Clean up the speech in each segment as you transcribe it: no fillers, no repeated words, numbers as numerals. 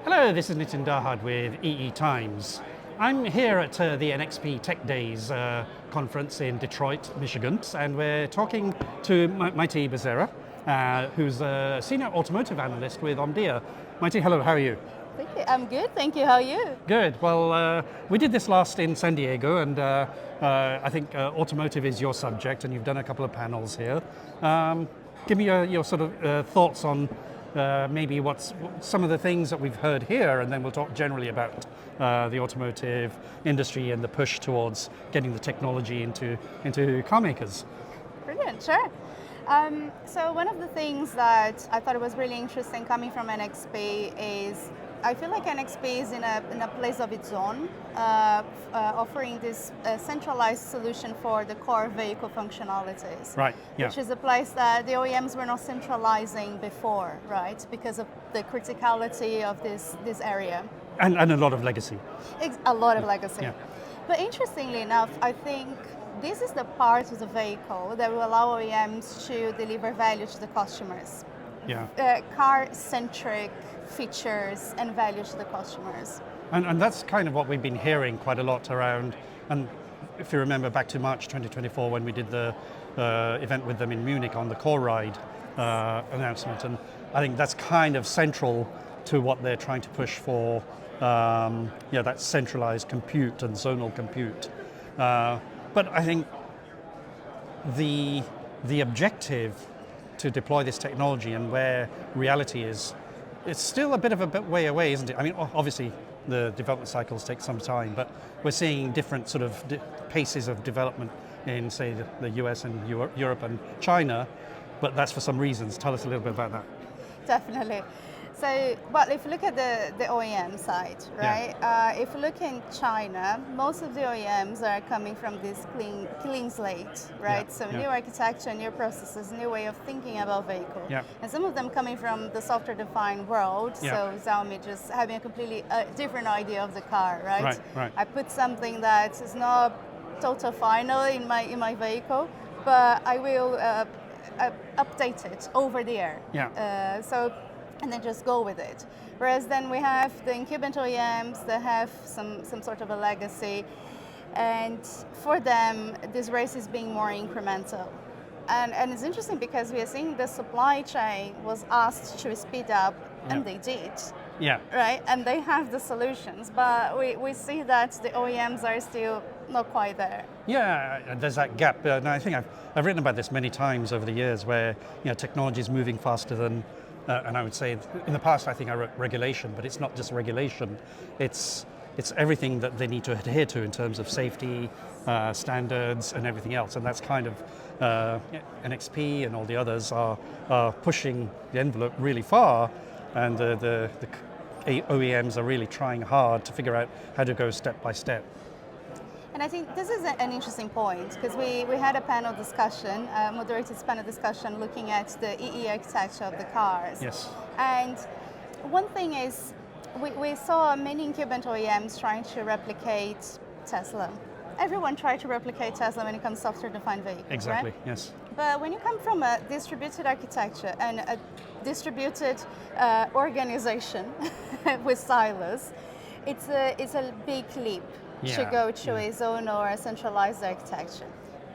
Hello, this is Nitin Dahad with EE Times. I'm here at the NXP Tech Days conference in Detroit, Michigan, and we're talking to Maite Bezerra, who's a senior automotive analyst with Omdia. Maite, hello, how are you? Thank you. I'm good, thank you. How are you? Good. Well, we did this last in San Diego, and I think automotive is your subject, and you've done a couple of panels here. Give me your sort of thoughts on maybe what's some of the things that we've heard here, and then we'll talk generally about the automotive industry and the push towards getting the technology into car makers. Brilliant, sure. So one of the things that I thought was really interesting coming from NXP is I feel like NXP is in a place of its own, offering this centralized solution for the core vehicle functionalities. Right, yeah. Which is a place that the OEMs were not centralizing before, right? Because of the criticality of this area. And a lot of legacy. A lot of legacy. Yeah. But interestingly enough, I think this is the part of the vehicle that will allow OEMs to deliver value to the customers. Yeah. Car-centric features and value to the customers. And that's kind of what we've been hearing quite a lot around, and if you remember back to March 2024 when we did the event with them in Munich on the Core Ride announcement, and I think that's kind of central to what they're trying to push for, that centralized compute and zonal compute. But I think the objective to deploy this technology and where reality is, it's still a bit of a way away, isn't it? I mean, obviously the development cycles take some time, but we're seeing different sort of paces of development in, say, the US and Europe and China, but that's for some reasons. Tell us a little bit about that. Definitely. So, well, if you look at the OEM side, right? Yeah. If you look in China, most of the OEMs are coming from this clean slate, right? Yeah. So Yeah. new architecture, new processes, new way of thinking about vehicle. Yeah. And some of them coming from the software-defined world. Yeah. So Xiaomi just having a completely different idea of the car, right? Right, right. I put something that is not total final in my vehicle, but I will update it over the air. Yeah. And then just go with it. Whereas then we have the incumbent OEMs that have some sort of a legacy, and for them, this race is being more incremental. And it's interesting because we are seeing the supply chain was asked to speed up, and they did. Yeah. Right? And they have the solutions, but we see that the OEMs are still not quite there. Yeah, and there's that gap. And I think I've written about this many times over the years where technology is moving faster than and I would say in the past I think I wrote regulation, but it's not just regulation, it's everything that they need to adhere to in terms of safety, standards and everything else, and that's kind of NXP and all the others are pushing the envelope really far, and the OEMs are really trying hard to figure out how to go step by step. And I think this is an interesting point because we had a panel discussion, moderated panel discussion looking at the EE architecture of the cars. Yes. And one thing is, we saw many incumbent OEMs trying to replicate Tesla. Everyone tried to replicate Tesla when it comes to software-defined vehicles, Exactly, right? yes. But when you come from a distributed architecture and a distributed organization with silos, it's a big leap. To go to a zone or a centralized architecture,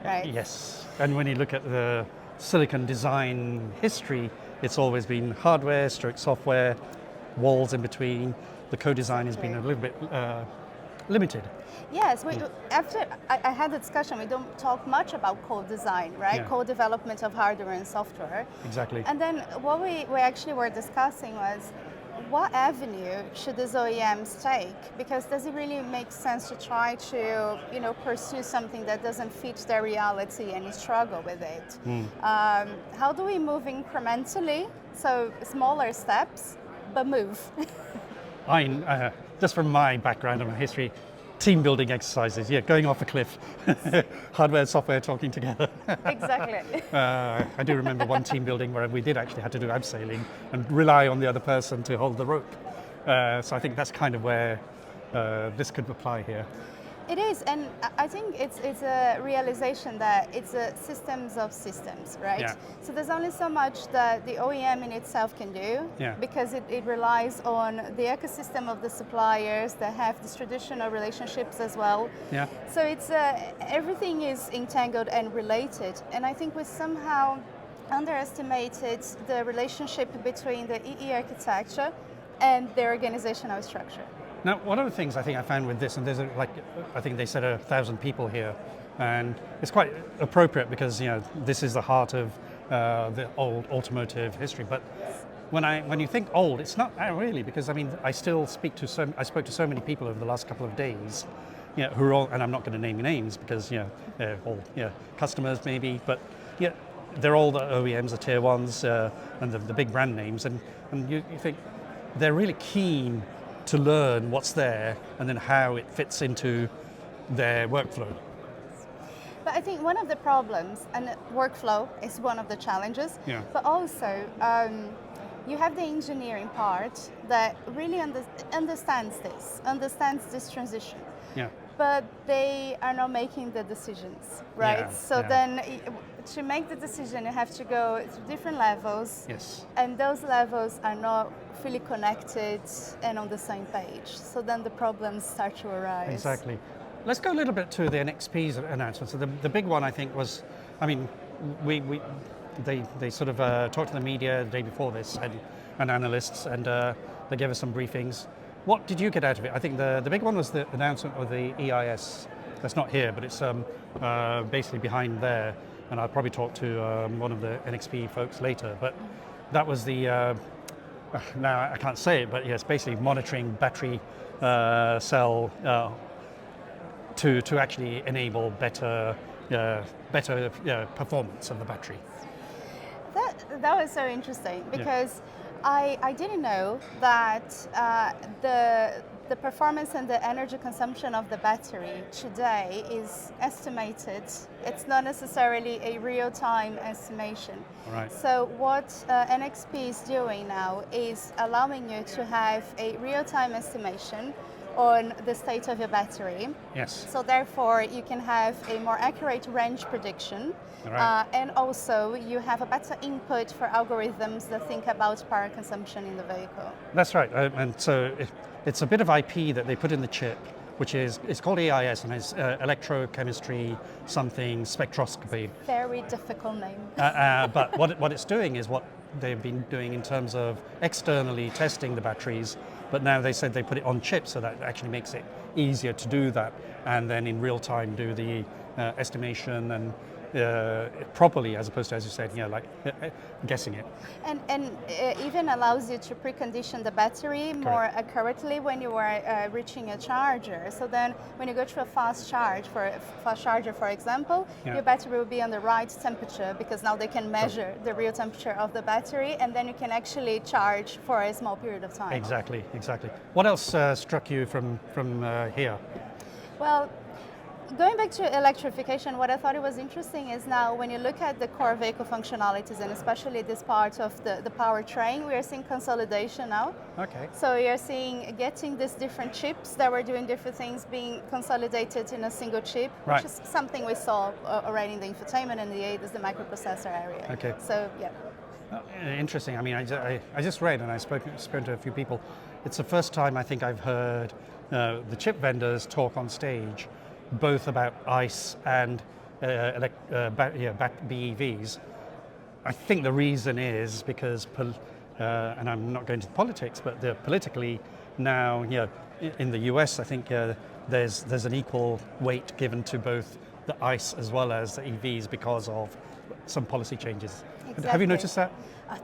right? Yes, and when you look at the silicon design history, it's always been hardware, software, walls in between. The co-design has been a little bit limited. Yes, after I had the discussion, we don't talk much about co-design, right? Yeah. Co-development of hardware and software. Exactly. And then what we actually were discussing was, what avenue should these OEMs take? Because does it really make sense to try to, pursue something that doesn't fit their reality and struggle with it? How do we move incrementally? So smaller steps, but move. Just from my background and my history, team building exercises, going off a cliff, hardware and software talking together. Exactly. I do remember one team building where we did actually have to do abseiling and rely on the other person to hold the rope. So I think that's kind of where this could apply here. It is, and I think it's a realization that it's a systems of systems, right? Yeah. So there's only so much that the OEM in itself can do, Yeah. because it relies on the ecosystem of the suppliers that have these traditional relationships as well. Yeah. So it's everything is entangled and related, and I think we somehow underestimated the relationship between the EE architecture and the organizational structure. Now, one of the things I think I found with this, and there's I think they said 1,000 people here, and it's quite appropriate because this is the heart of the old automotive history. But when you think old, it's not really, because I mean I spoke to so many people over the last couple of days, who are all, and I'm not going to name names because they're all customers maybe, but they're all the OEMs, the tier ones, and the big brand names, and you think they're really keen to learn what's there and then how it fits into their workflow. But I think one of the problems, and workflow is one of the challenges, but also you have the engineering part that really understands this transition. Yeah. But they are not making the decisions, right? Then to make the decision, you have to go to different levels. Yes. And those levels are not fully connected and on the same page. So then the problems start to arise. Exactly. Let's go a little bit to the NXP's announcement. So the big one, I think, was, I mean, they sort of talked to the media the day before this, and analysts, and they gave us some briefings. What did you get out of it? I think the big one was the announcement of the EIS. That's not here, but it's basically behind there. And I'll probably talk to one of the NXP folks later. But that was the, now I can't say it, but yes, basically monitoring battery cell to actually enable better performance of the battery. That was so interesting because I didn't know that the performance and the energy consumption of the battery today is estimated. It's not necessarily a real-time estimation. Right. So what NXP is doing now is allowing you to have a real-time estimation on the state of your battery. Yes. So therefore you can have a more accurate range prediction. Right. And also you have a better input for algorithms that think about power consumption in the vehicle. That's right, and so it's a bit of IP that they put in the chip, which it's called EIS, and it's electrochemistry something spectroscopy. Very difficult name. But what it's doing is what they've been doing in terms of externally testing the batteries, but now they said they put it on chip, so that actually makes it easier to do that, and then in real time do the estimation and properly, as opposed to, as you said, like guessing it. And even allows you to precondition the battery more accurately when you are reaching a charger. So then when you go to a fast charger, for example, your battery will be on the right temperature, because now they can measure the real temperature of the battery, and then you can actually charge for a small period of time. Exactly. What else struck you from here? Well, going back to electrification, what I thought it was interesting is now when you look at the core vehicle functionalities, and especially this part of the powertrain, we are seeing consolidation now. Okay. So you're seeing getting these different chips that were doing different things being consolidated in a single chip, which is something we saw already in the infotainment and the ADAS, the microprocessor area. Okay. So yeah. Interesting. I mean, I just read, and I spoken to a few people. It's the first time I think I've heard the chip vendors talk on stage, both about ICE and BEVs. I think the reason is because, and I'm not going to politics, but politically now, in the US, I think there's an equal weight given to both the ICE as well as the EVs because of some policy changes. Exactly. Have you noticed that?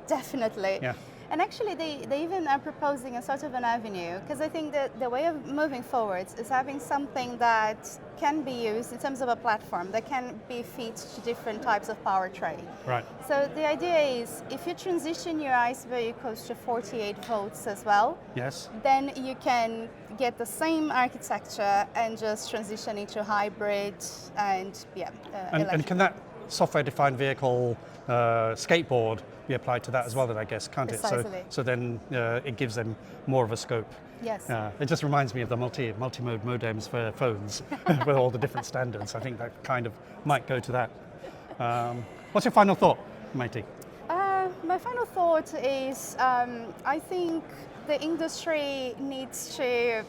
Definitely. Yeah. And actually, they even are proposing a sort of an avenue, because I think that the way of moving forwards is having something that can be used in terms of a platform that can be fit to different types of powertrain. Right. So the idea is, if you transition your ICE vehicles to 48 volts as well, yes, then you can get the same architecture and just transition into hybrid and and can that software-defined vehicle skateboard be applied to that as well, then I guess, can't it? Precisely. So then it gives them more of a scope. Yes. It just reminds me of the multi-mode modems for phones with all the different standards. I think that kind of might go to that. What's your final thought, Maite? My final thought is I think the industry needs to,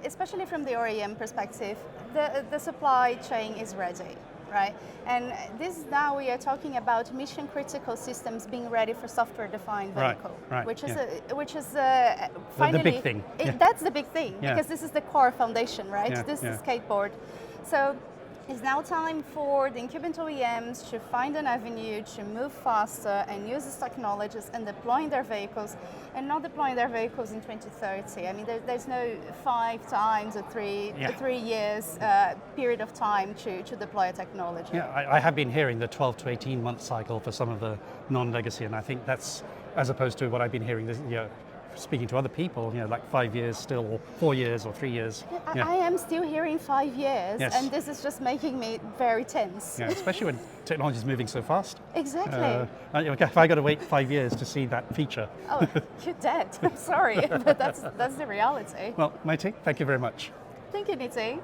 especially from the OEM perspective, the supply chain is ready, right? And this now we are talking about mission critical systems being ready for software defined vehicle, right, which is the finally big thing. That's the big thing, Yeah. because this is the core foundation, right? Yeah, This yeah. is the skateboard. So it's now time for the incumbent OEMs to find an avenue to move faster and use these technologies and deploying their vehicles, and not deploying their vehicles in 2030. I mean, there's no 5 times or 3 years period of time to deploy a technology. Yeah, I have been hearing the 12 to 18 month cycle for some of the non-legacy, and I think that's, as opposed to what I've been hearing, speaking to other people, like 5 years still, or 4 years or 3 years. I am still hearing 5 years, Yes. and this is just making me very tense. Yeah, especially when technology is moving so fast. Exactly. If I got to wait 5 years to see that feature. Oh, you're dead. I'm sorry, but that's the reality. Well, Maite, thank you very much. Thank you, Nitin.